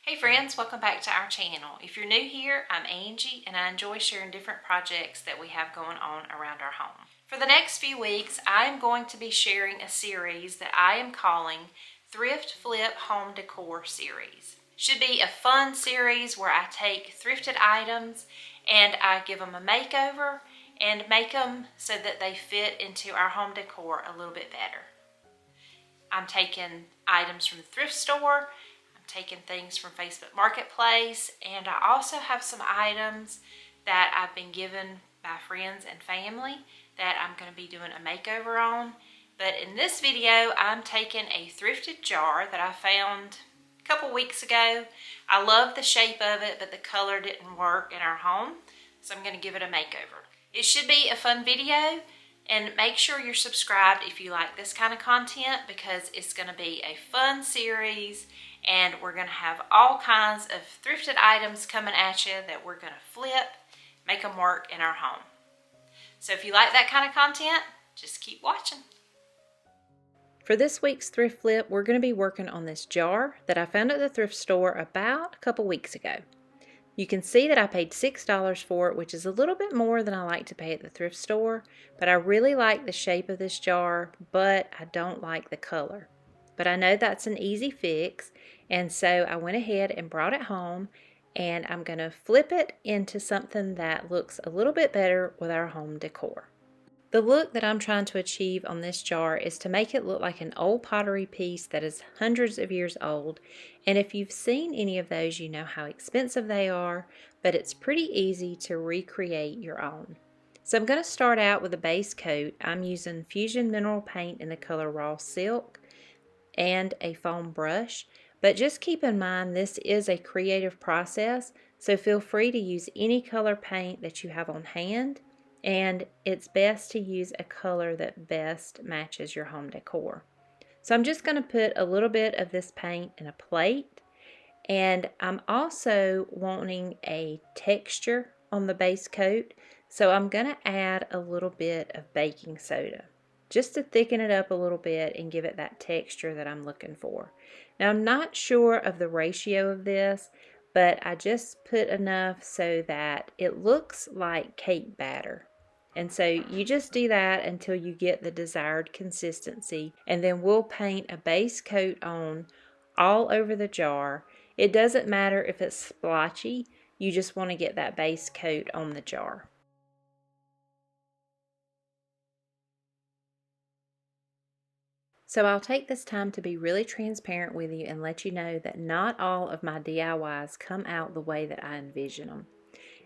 Hey friends, welcome back to our channel. If you're new here, I'm Angie and I enjoy sharing different projects that we have going on around our home. For the next few weeks, I am going to be sharing a series that I am calling Thrift Flip Home Decor Series. Should be a fun series where I take thrifted items and I give them a makeover and make them so that they fit into our home decor a little bit better. I'm taking items from the thrift store, taking things from Facebook Marketplace, and I also have some items that I've been given by friends and family that I'm going to be doing a makeover on. But in this video, I'm taking a thrifted jar that I found a couple weeks ago. I love the shape of it, but the color didn't work in our home, so I'm going to give it a makeover. It should be a fun video, and make sure you're subscribed if you like this kind of content, because it's going to be a fun series and we're going to have all kinds of thrifted items coming at you that we're going to flip, make them work in our home. So if you like that kind of content, just keep watching. For this week's thrift flip, we're going to be working on this jar that I found at the thrift store about a couple weeks ago. You can see that I paid $6 for it, which is a little bit more than I like to pay at the thrift store, but I really like the shape of this jar, but I don't like the color. But I know that's an easy fix, and so I went ahead and brought it home, and I'm going to flip it into something that looks a little bit better with our home decor. The look that I'm trying to achieve on this jar is to make it look like an old pottery piece that is hundreds of years old, and if you've seen any of those, you know how expensive they are, but it's pretty easy to recreate your own. So I'm going to start out with a base coat. I'm using Fusion Mineral Paint in the color Raw Silk and a foam brush, but just keep in mind this is a creative process, so feel free to use any color paint that you have on hand, and it's best to use a color that best matches your home decor. So I'm just going to put a little bit of this paint in a plate, and I'm also wanting a texture on the base coat, so I'm going to add a little bit of baking soda just to thicken it up a little bit and give it that texture that I'm looking for. Now I'm not sure of the ratio of this, but I just put enough so that it looks like cake batter. And so you just do that until you get the desired consistency, and then we'll paint a base coat on all over the jar. It doesn't matter if it's splotchy, you just want to get that base coat on the jar. So I'll take this time to be really transparent with you and let you know that not all of my DIYs come out the way that I envision them.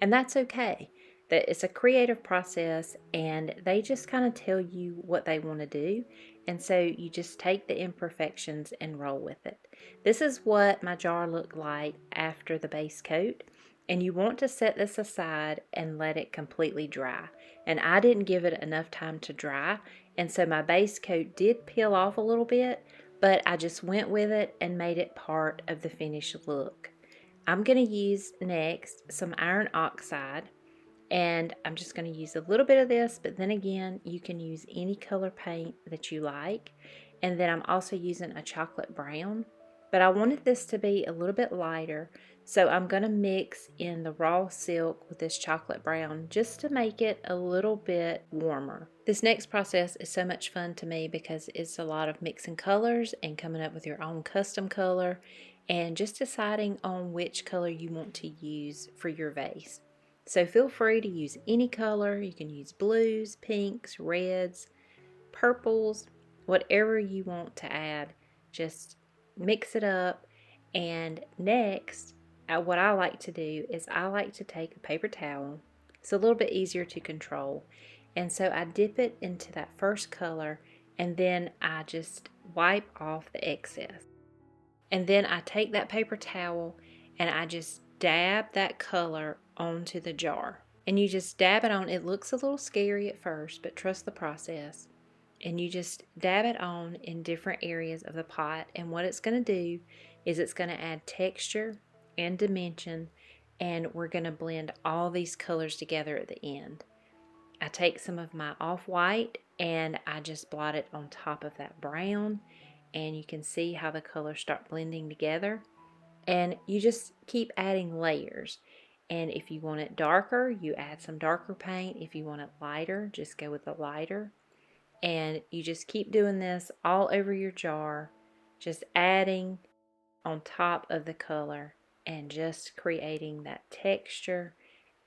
And that's okay. That it's a creative process, and they just kind of tell you what they want to do, and so you just take the imperfections and roll with it. This is what my jar looked like after the base coat, and you want to set this aside and let it completely dry. And I didn't give it enough time to dry, and so my base coat did peel off a little bit, but I just went with it and made it part of the finished look. I'm going to use next some iron oxide, and I'm just going to use a little bit of this, but then again, you can use any color paint that you like. And then I'm also using a chocolate brown, but I wanted this to be a little bit lighter, so I'm going to mix in the raw silk with this chocolate brown just to make it a little bit warmer. This next process is so much fun to me because it's a lot of mixing colors and coming up with your own custom color and just deciding on which color you want to use for your vase. So feel free to use any color. You can use blues, pinks, reds, purples, whatever you want to add. Just mix it up. And next, what I like to do is I like to take a paper towel. It's a little bit easier to control. And so I dip it into that first color, and then I just wipe off the excess. And then I take that paper towel and I just dab that color onto the jar. And you just dab it on. It looks a little scary at first, but trust the process. And you just dab it on in different areas of the pot. And what it's going to do is it's going to add texture and dimension, and we're going to blend all these colors together at the end. I take some of my off-white and I just blot it on top of that brown, and you can see how the colors start blending together. And you just keep adding layers. And if you want it darker, you add some darker paint. If you want it lighter, just go with the lighter. And you just keep doing this all over your jar, just adding on top of the color and just creating that texture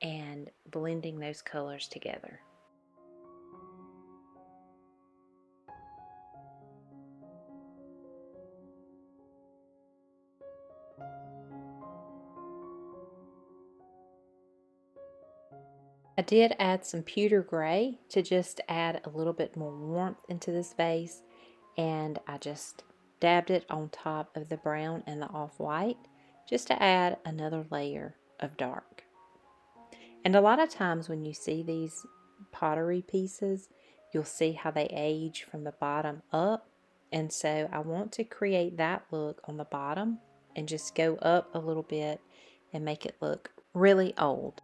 and blending those colors together. I did add some pewter gray to just add a little bit more warmth into this vase, and I just dabbed it on top of the brown and the off-white just to add another layer of dark. And a lot of times when you see these pottery pieces, you'll see how they age from the bottom up. And so I want to create that look on the bottom and just go up a little bit and make it look really old.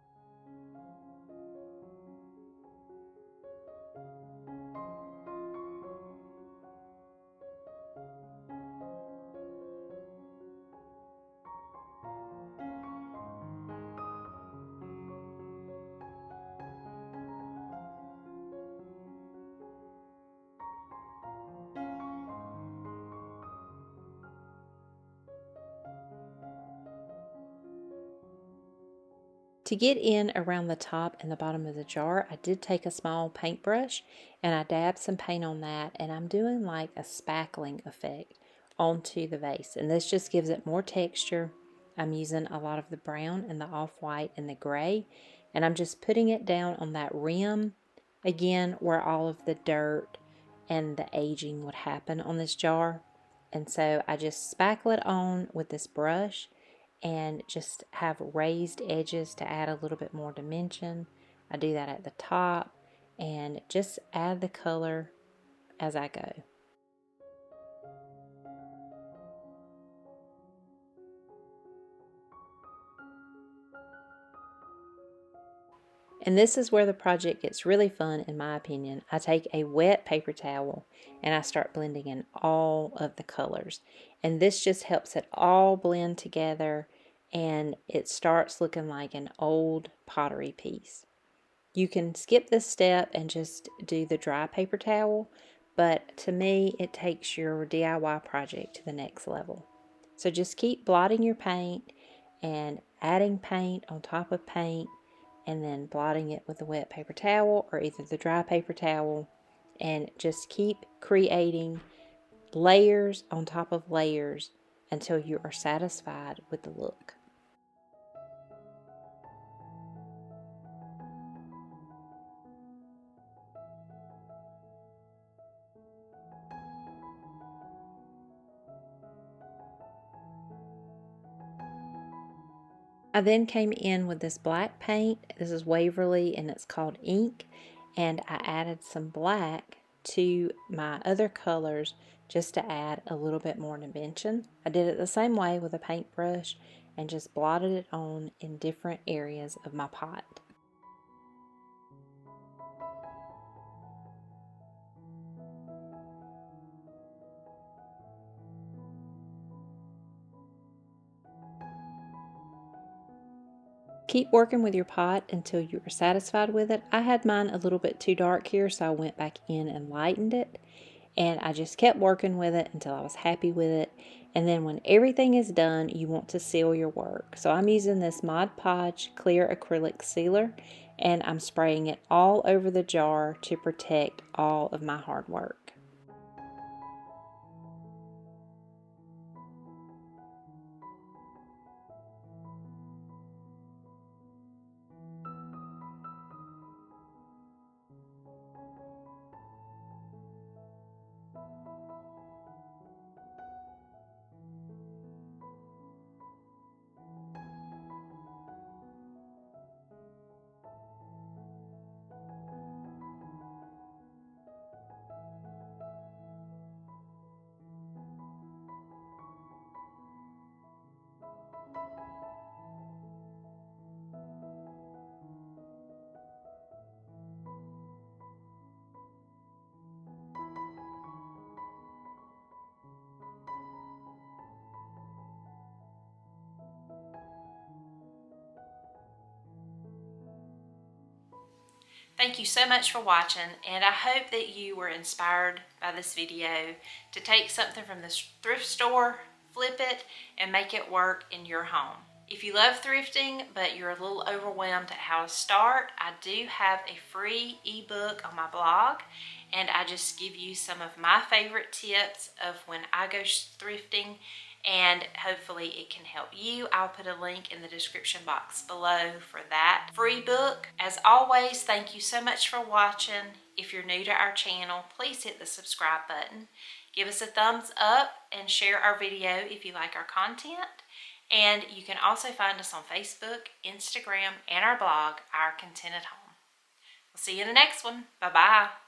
To get in around the top and the bottom of the jar, I did take a small paintbrush and I dabbed some paint on that, and I'm doing like a spackling effect onto the vase, and this just gives it more texture. I'm using a lot of the brown and the off-white and the gray, and I'm just putting it down on that rim again where all of the dirt and the aging would happen on this jar. And so I just spackle it on with this brush and just have raised edges to add a little bit more dimension. I do that at the top and just add the color as I go. And this is where the project gets really fun, in my opinion. I take a wet paper towel and I start blending in all of the colors. And this just helps it all blend together, and it starts looking like an old pottery piece. You can skip this step and just do the dry paper towel, but to me, it takes your DIY project to the next level. So just keep blotting your paint and adding paint on top of paint, and then blotting it with a wet paper towel or either the dry paper towel, and just keep creating layers on top of layers until you are satisfied with the look. I then came in with this black paint. This is Waverly and it's called Ink, and I added some black to my other colors just to add a little bit more dimension. I did it the same way with a paintbrush and just blotted it on in different areas of my pot. Keep working with your pot until you are satisfied with it. I had mine a little bit too dark here, so I went back in and lightened it. And I just kept working with it until I was happy with it. And then when everything is done, you want to seal your work. So I'm using this Mod Podge clear acrylic sealer, and I'm spraying it all over the jar to protect all of my hard work. Thank you so much for watching, and I hope that you were inspired by this video to take something from the thrift store, flip it, and make it work in your home. If you love thrifting, but you're a little overwhelmed at how to start, I do have a free ebook on my blog, and I just give you some of my favorite tips of when I go thrifting, and hopefully it can help you. I'll put a link in the description box below for that free book. As always, thank you so much for watching. If you're new to our channel, please hit the subscribe button. Give us a thumbs up and share our video if you like our content. And you can also find us on Facebook, Instagram, and our blog, Our Contented Home. We'll see you in the next one. Bye-bye.